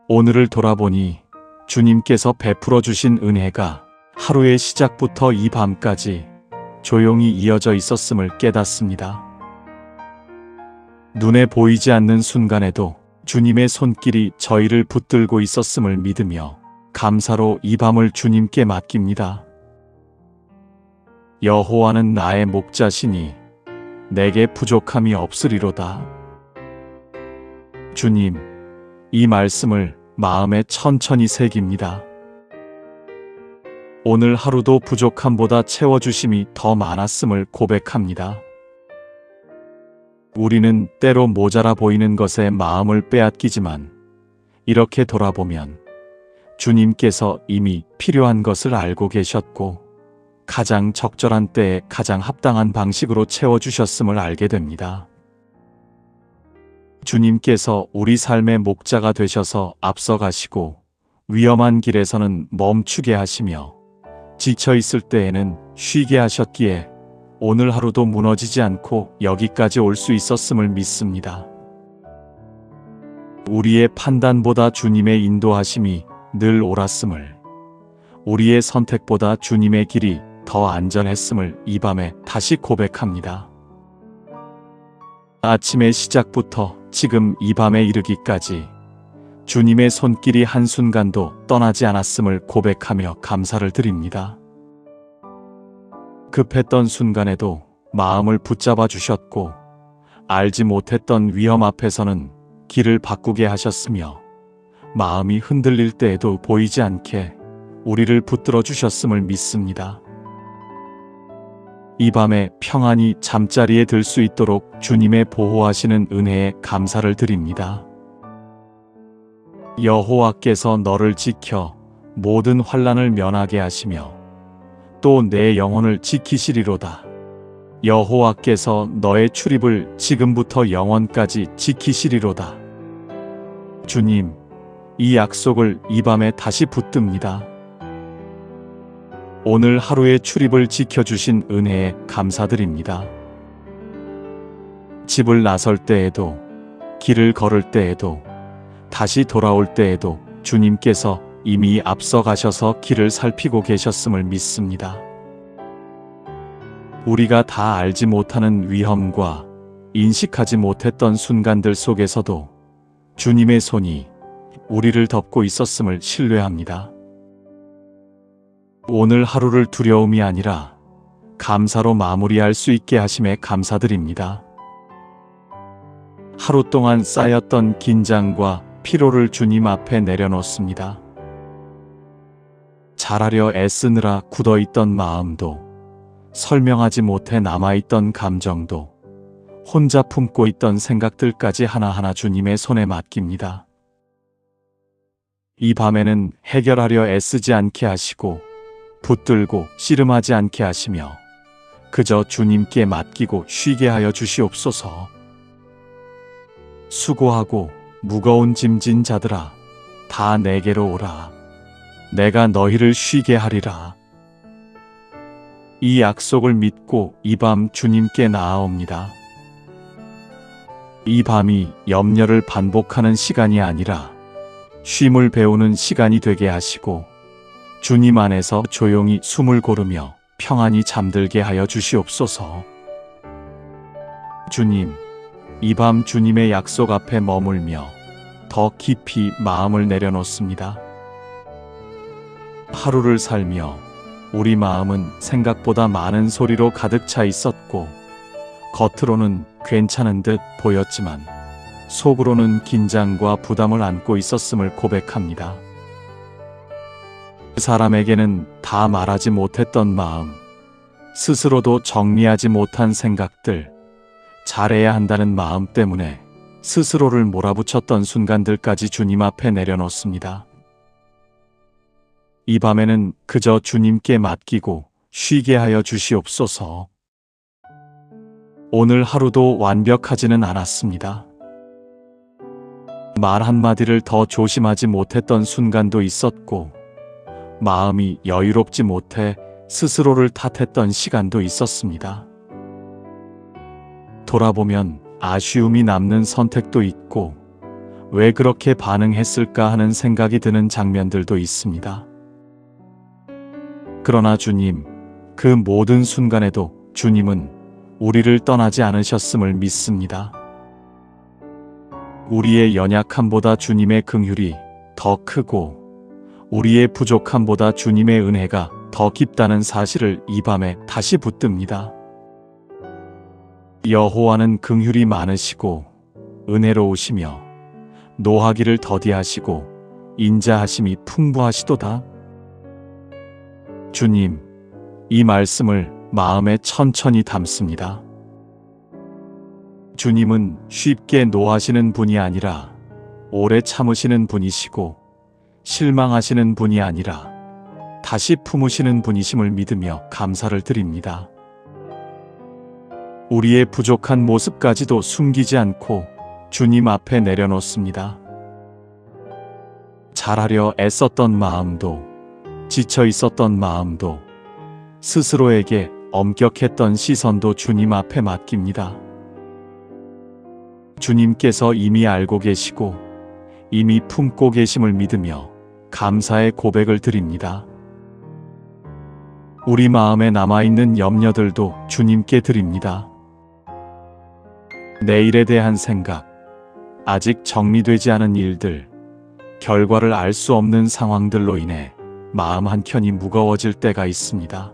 오늘을 돌아보니 주님께서 베풀어 주신 은혜가 하루의 시작부터 이 밤까지 조용히 이어져 있었음을 깨닫습니다. 눈에 보이지 않는 순간에도 주님의 손길이 저희를 붙들고 있었음을 믿으며 감사로 이 밤을 주님께 맡깁니다. 여호와는 나의 목자시니 내게 부족함이 없으리로다. 주님, 이 말씀을 마음에 천천히 새깁니다. 오늘 하루도 부족함보다 채워주심이 더 많았음을 고백합니다. 우리는 때로 모자라 보이는 것에 마음을 빼앗기지만 이렇게 돌아보면 주님께서 이미 필요한 것을 알고 계셨고 가장 적절한 때에 가장 합당한 방식으로 채워주셨음을 알게 됩니다. 주님께서 우리 삶의 목자가 되셔서 앞서가시고 위험한 길에서는 멈추게 하시며 지쳐 있을 때에는 쉬게 하셨기에 오늘 하루도 무너지지 않고 여기까지 올 수 있었음을 믿습니다. 우리의 판단보다 주님의 인도하심이 늘 옳았음을, 우리의 선택보다 주님의 길이 더 안전했음을 이 밤에 다시 고백합니다. 아침의 시작부터 지금 이 밤에 이르기까지 주님의 손길이 한순간도 떠나지 않았음을 고백하며 감사를 드립니다. 급했던 순간에도 마음을 붙잡아 주셨고 알지 못했던 위험 앞에서는 길을 바꾸게 하셨으며 마음이 흔들릴 때에도 보이지 않게 우리를 붙들어 주셨음을 믿습니다. 이 밤에 평안히 잠자리에 들 수 있도록 주님의 보호하시는 은혜에 감사를 드립니다. 여호와께서 너를 지켜 모든 환난을 면하게 하시며 또 내 영혼을 지키시리로다. 여호와께서 너의 출입을 지금부터 영원까지 지키시리로다. 주님, 이 약속을 이 밤에 다시 붙듭니다. 오늘 하루의 출입을 지켜주신 은혜에 감사드립니다. 집을 나설 때에도, 길을 걸을 때에도, 다시 돌아올 때에도 주님께서 이미 앞서 가셔서 길을 살피고 계셨음을 믿습니다. 우리가 다 알지 못하는 위험과 인식하지 못했던 순간들 속에서도 주님의 손이 우리를 덮고 있었음을 신뢰합니다. 오늘 하루를 두려움이 아니라 감사로 마무리할 수 있게 하심에 감사드립니다. 하루 동안 쌓였던 긴장과 피로를 주님 앞에 내려놓습니다. 잘하려 애쓰느라 굳어있던 마음도, 설명하지 못해 남아있던 감정도, 혼자 품고 있던 생각들까지 하나하나 주님의 손에 맡깁니다. 이 밤에는 해결하려 애쓰지 않게 하시고 붙들고 씨름하지 않게 하시며 그저 주님께 맡기고 쉬게 하여 주시옵소서. 수고하고 무거운 짐진 자들아, 다 내게로 오라. 내가 너희를 쉬게 하리라. 이 약속을 믿고 이 밤 주님께 나아옵니다. 이 밤이 염려를 반복하는 시간이 아니라 쉼을 배우는 시간이 되게 하시고 주님 안에서 조용히 숨을 고르며 평안히 잠들게 하여 주시옵소서. 주님, 이 밤 주님의 약속 앞에 머물며 더 깊이 마음을 내려놓습니다. 하루를 살며 우리 마음은 생각보다 많은 소리로 가득 차 있었고, 겉으로는 괜찮은 듯 보였지만 속으로는 긴장과 부담을 안고 있었음을 고백합니다. 그 사람에게는 다 말하지 못했던 마음, 스스로도 정리하지 못한 생각들, 잘해야 한다는 마음 때문에 스스로를 몰아붙였던 순간들까지 주님 앞에 내려놓습니다. 이 밤에는 그저 주님께 맡기고 쉬게 하여 주시옵소서. 오늘 하루도 완벽하지는 않았습니다. 말 한마디를 더 조심하지 못했던 순간도 있었고, 마음이 여유롭지 못해 스스로를 탓했던 시간도 있었습니다. 돌아보면 아쉬움이 남는 선택도 있고, 왜 그렇게 반응했을까 하는 생각이 드는 장면들도 있습니다. 그러나 주님, 그 모든 순간에도 주님은 우리를 떠나지 않으셨음을 믿습니다. 우리의 연약함보다 주님의 긍휼이 더 크고, 우리의 부족함보다 주님의 은혜가 더 깊다는 사실을 이 밤에 다시 붙듭니다. 여호와는 긍휼이 많으시고 은혜로우시며 노하기를 더디하시고 인자하심이 풍부하시도다. 주님, 이 말씀을 마음에 천천히 담습니다. 주님은 쉽게 노하시는 분이 아니라 오래 참으시는 분이시고, 실망하시는 분이 아니라 다시 품으시는 분이심을 믿으며 감사를 드립니다. 우리의 부족한 모습까지도 숨기지 않고 주님 앞에 내려놓습니다. 잘하려 애썼던 마음도, 지쳐 있었던 마음도, 스스로에게 엄격했던 시선도 주님 앞에 맡깁니다. 주님께서 이미 알고 계시고 이미 품고 계심을 믿으며 감사의 고백을 드립니다. 우리 마음에 남아있는 염려들도 주님께 드립니다. 내일에 대한 생각, 아직 정리되지 않은 일들, 결과를 알 수 없는 상황들로 인해 마음 한켠이 무거워질 때가 있습니다.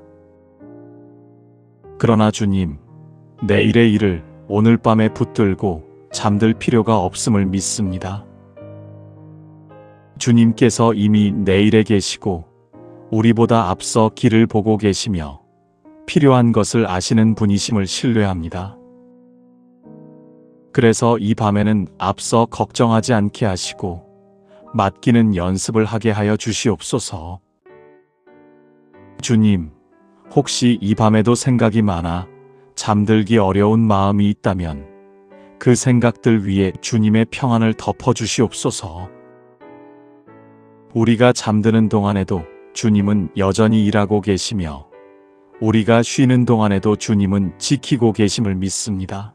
그러나 주님, 내일의 일을 오늘 밤에 붙들고 잠들 필요가 없음을 믿습니다. 주님께서 이미 내일에 계시고 우리보다 앞서 길을 보고 계시며 필요한 것을 아시는 분이심을 신뢰합니다. 그래서 이 밤에는 앞서 걱정하지 않게 하시고 맡기는 연습을 하게 하여 주시옵소서. 주님, 혹시 이 밤에도 생각이 많아 잠들기 어려운 마음이 있다면 그 생각들 위에 주님의 평안을 덮어 주시옵소서. 우리가 잠드는 동안에도 주님은 여전히 일하고 계시며 우리가 쉬는 동안에도 주님은 지키고 계심을 믿습니다.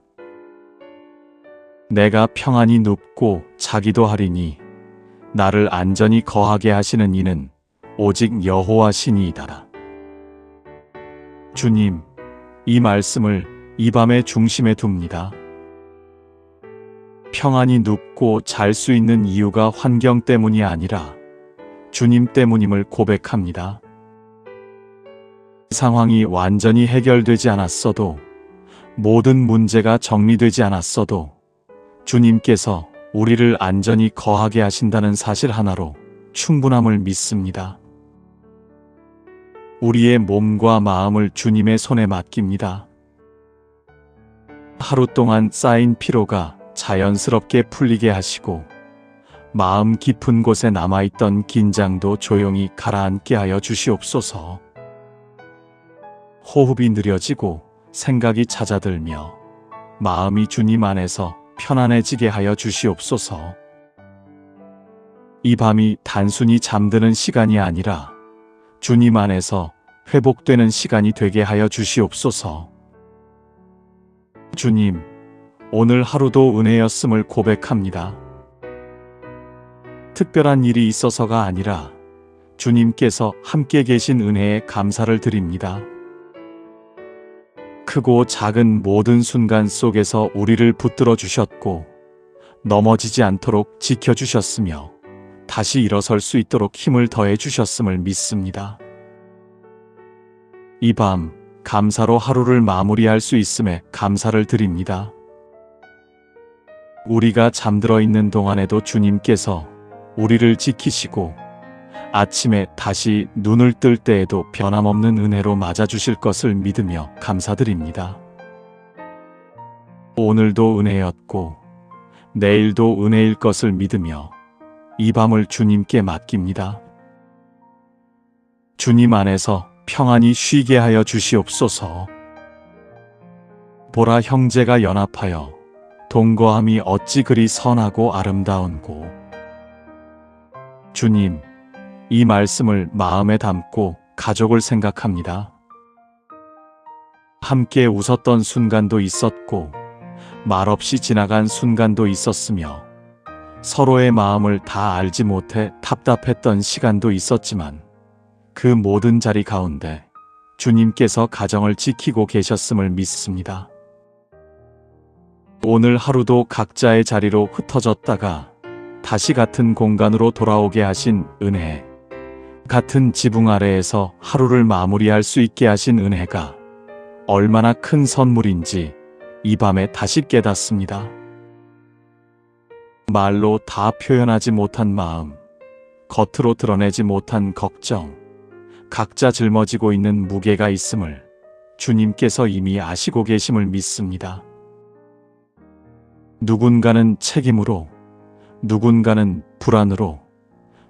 내가 평안히 눕고 자기도 하리니 나를 안전히 거하게 하시는 이는 오직 여호와 신이이다. 주님, 이 말씀을 이 밤의 중심에 둡니다. 평안히 눕고 잘 수 있는 이유가 환경 때문이 아니라 주님 때문임을 고백합니다. 상황이 완전히 해결되지 않았어도, 모든 문제가 정리되지 않았어도 주님께서 우리를 안전히 거하게 하신다는 사실 하나로 충분함을 믿습니다. 우리의 몸과 마음을 주님의 손에 맡깁니다. 하루 동안 쌓인 피로가 자연스럽게 풀리게 하시고 마음 깊은 곳에 남아있던 긴장도 조용히 가라앉게 하여 주시옵소서. 호흡이 느려지고 생각이 잦아들며 마음이 주님 안에서 편안해지게 하여 주시옵소서. 이 밤이 단순히 잠드는 시간이 아니라 주님 안에서 회복되는 시간이 되게 하여 주시옵소서. 주님, 오늘 하루도 은혜였음을 고백합니다. 특별한 일이 있어서가 아니라 주님께서 함께 계신 은혜에 감사를 드립니다. 크고 작은 모든 순간 속에서 우리를 붙들어 주셨고 넘어지지 않도록 지켜주셨으며 다시 일어설 수 있도록 힘을 더해 주셨음을 믿습니다. 이 밤 감사로 하루를 마무리할 수 있음에 감사를 드립니다. 우리가 잠들어 있는 동안에도 주님께서 우리를 지키시고 아침에 다시 눈을 뜰 때에도 변함없는 은혜로 맞아주실 것을 믿으며 감사드립니다. 오늘도 은혜였고 내일도 은혜일 것을 믿으며 이 밤을 주님께 맡깁니다. 주님 안에서 평안히 쉬게 하여 주시옵소서. 보라, 형제가 연합하여 동거함이 어찌 그리 선하고 아름다운고. 주님, 이 말씀을 마음에 담고 가족을 생각합니다. 함께 웃었던 순간도 있었고 말없이 지나간 순간도 있었으며 서로의 마음을 다 알지 못해 답답했던 시간도 있었지만 그 모든 자리 가운데 주님께서 가정을 지키고 계셨음을 믿습니다. 오늘 하루도 각자의 자리로 흩어졌다가 다시 같은 공간으로 돌아오게 하신 은혜, 같은 지붕 아래에서 하루를 마무리할 수 있게 하신 은혜가 얼마나 큰 선물인지 이 밤에 다시 깨닫습니다. 말로 다 표현하지 못한 마음, 겉으로 드러내지 못한 걱정, 각자 짊어지고 있는 무게가 있음을 주님께서 이미 아시고 계심을 믿습니다. 누군가는 책임으로, 누군가는 불안으로,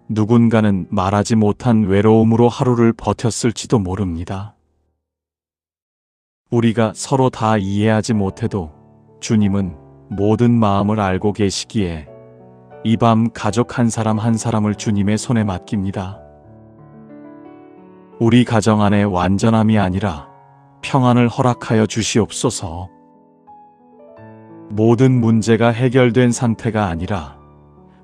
누군가는 말하지 못한 외로움으로 하루를 버텼을지도 모릅니다. 우리가 서로 다 이해하지 못해도 주님은 모든 마음을 알고 계시기에 이 밤 가족 한 사람 한 사람을 주님의 손에 맡깁니다. 우리 가정 안에 완전함이 아니라 평안을 허락하여 주시옵소서. 모든 문제가 해결된 상태가 아니라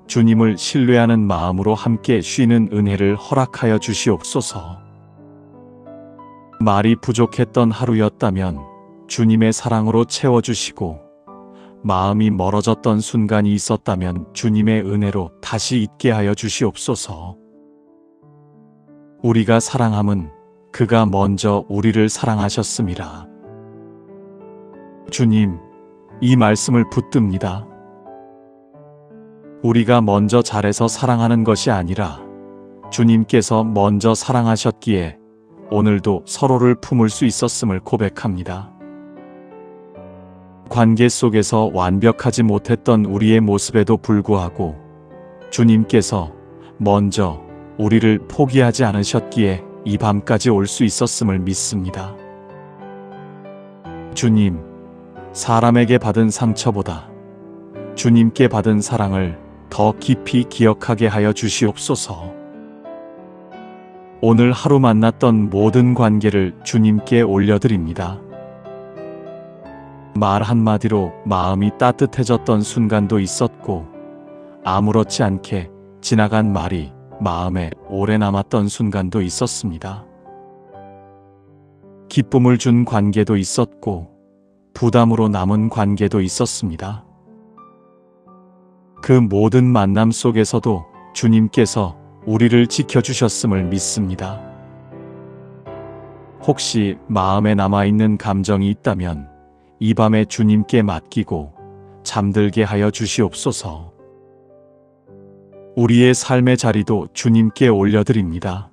주님을 신뢰하는 마음으로 함께 쉬는 은혜를 허락하여 주시옵소서. 말이 부족했던 하루였다면 주님의 사랑으로 채워주시고, 마음이 멀어졌던 순간이 있었다면 주님의 은혜로 다시 있게 하여 주시옵소서. 우리가 사랑함은 그가 먼저 우리를 사랑하셨음이라. 주님, 이 말씀을 붙듭니다. 우리가 먼저 잘해서 사랑하는 것이 아니라 주님께서 먼저 사랑하셨기에 오늘도 서로를 품을 수 있었음을 고백합니다. 관계 속에서 완벽하지 못했던 우리의 모습에도 불구하고 주님께서 먼저 우리를 포기하지 않으셨기에 이 밤까지 올 수 있었음을 믿습니다. 주님, 사람에게 받은 상처보다 주님께 받은 사랑을 더 깊이 기억하게 하여 주시옵소서. 오늘 하루 만났던 모든 관계를 주님께 올려드립니다. 말 한마디로 마음이 따뜻해졌던 순간도 있었고, 아무렇지 않게 지나간 말이 마음에 오래 남았던 순간도 있었습니다. 기쁨을 준 관계도 있었고, 부담으로 남은 관계도 있었습니다. 그 모든 만남 속에서도 주님께서 우리를 지켜주셨음을 믿습니다. 혹시 마음에 남아있는 감정이 있다면 이 밤에 주님께 맡기고 잠들게 하여 주시옵소서. 우리의 삶의 자리도 주님께 올려드립니다.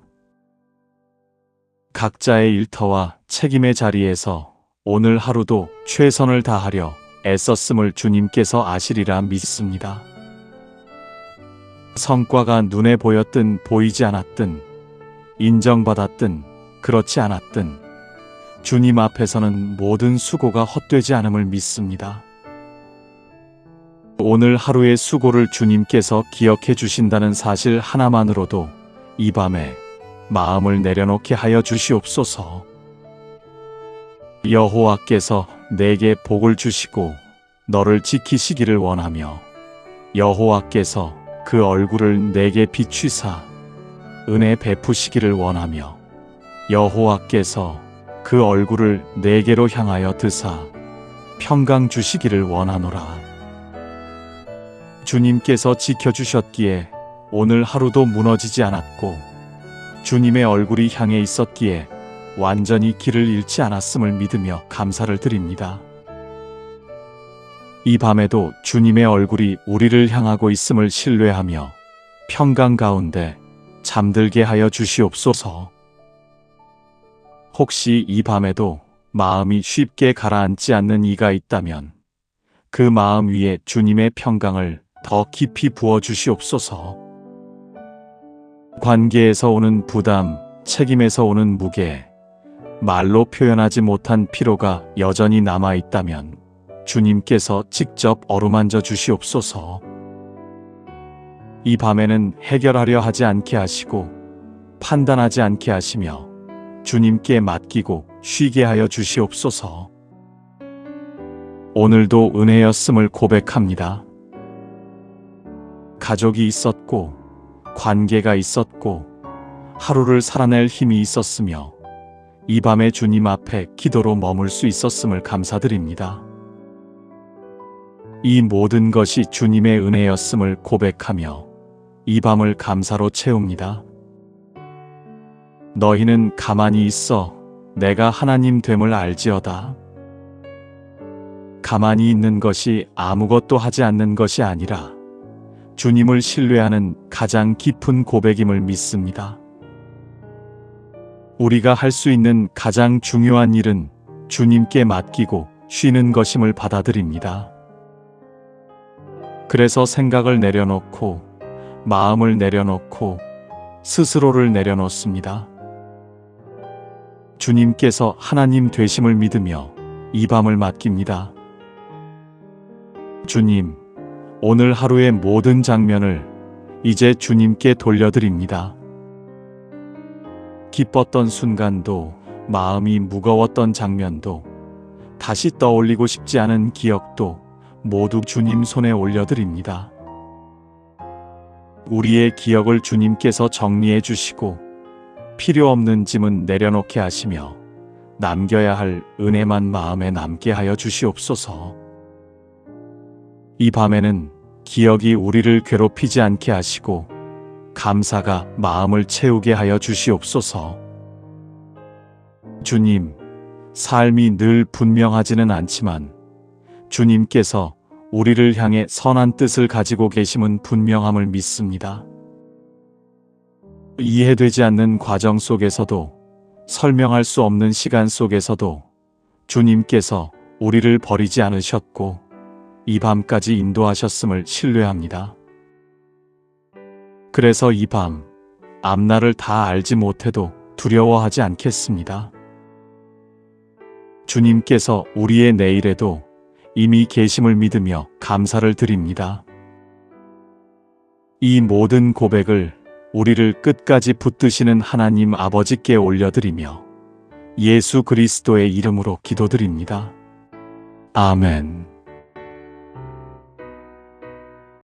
각자의 일터와 책임의 자리에서 오늘 하루도 최선을 다하려 애썼음을 주님께서 아시리라 믿습니다. 성과가 눈에 보였든 보이지 않았든, 인정받았든 그렇지 않았든 주님 앞에서는 모든 수고가 헛되지 않음을 믿습니다. 오늘 하루의 수고를 주님께서 기억해 주신다는 사실 하나만으로도 이 밤에 마음을 내려놓게 하여 주시옵소서. 여호와께서 내게 복을 주시고 너를 지키시기를 원하며, 여호와께서 그 얼굴을 내게 비추사 은혜 베푸시기를 원하며, 여호와께서 그 얼굴을 내게로 향하여 드사 평강 주시기를 원하노라. 주님께서 지켜주셨기에 오늘 하루도 무너지지 않았고 주님의 얼굴이 향해 있었기에 완전히 길을 잃지 않았음을 믿으며 감사를 드립니다. 이 밤에도 주님의 얼굴이 우리를 향하고 있음을 신뢰하며 평강 가운데 잠들게 하여 주시옵소서. 혹시 이 밤에도 마음이 쉽게 가라앉지 않는 이가 있다면 그 마음 위에 주님의 평강을 더 깊이 부어 주시옵소서. 관계에서 오는 부담, 책임에서 오는 무게, 말로 표현하지 못한 피로가 여전히 남아 있다면 주님께서 직접 어루만져 주시옵소서. 이 밤에는 해결하려 하지 않게 하시고 판단하지 않게 하시며 주님께 맡기고 쉬게 하여 주시옵소서. 오늘도 은혜였음을 고백합니다. 가족이 있었고 관계가 있었고 하루를 살아낼 힘이 있었으며 이 밤에 주님 앞에 기도로 머물 수 있었음을 감사드립니다. 이 모든 것이 주님의 은혜였음을 고백하며 이 밤을 감사로 채웁니다. 너희는 가만히 있어 내가 하나님 됨을 알지어다. 가만히 있는 것이 아무것도 하지 않는 것이 아니라 주님을 신뢰하는 가장 깊은 고백임을 믿습니다. 우리가 할 수 있는 가장 중요한 일은 주님께 맡기고 쉬는 것임을 받아들입니다. 그래서 생각을 내려놓고 마음을 내려놓고 스스로를 내려놓습니다. 주님께서 하나님 되심을 믿으며 이 밤을 맡깁니다. 주님, 오늘 하루의 모든 장면을 이제 주님께 돌려드립니다. 기뻤던 순간도 마음이 무거웠던 장면도 다시 떠올리고 싶지 않은 기억도 모두 주님 손에 올려드립니다. 우리의 기억을 주님께서 정리해 주시고 필요 없는 짐은 내려놓게 하시며 남겨야 할 은혜만 마음에 남게 하여 주시옵소서. 이 밤에는 기억이 우리를 괴롭히지 않게 하시고 감사가 마음을 채우게 하여 주시옵소서. 주님, 삶이 늘 분명하지는 않지만 주님께서 우리를 향해 선한 뜻을 가지고 계심은 분명함을 믿습니다. 이해되지 않는 과정 속에서도 설명할 수 없는 시간 속에서도 주님께서 우리를 버리지 않으셨고 이 밤까지 인도하셨음을 신뢰합니다. 그래서 이 밤, 앞날을 다 알지 못해도 두려워하지 않겠습니다. 주님께서 우리의 내일에도 이미 계심을 믿으며 감사를 드립니다. 이 모든 고백을 우리를 끝까지 붙드시는 하나님 아버지께 올려드리며 예수 그리스도의 이름으로 기도드립니다. 아멘.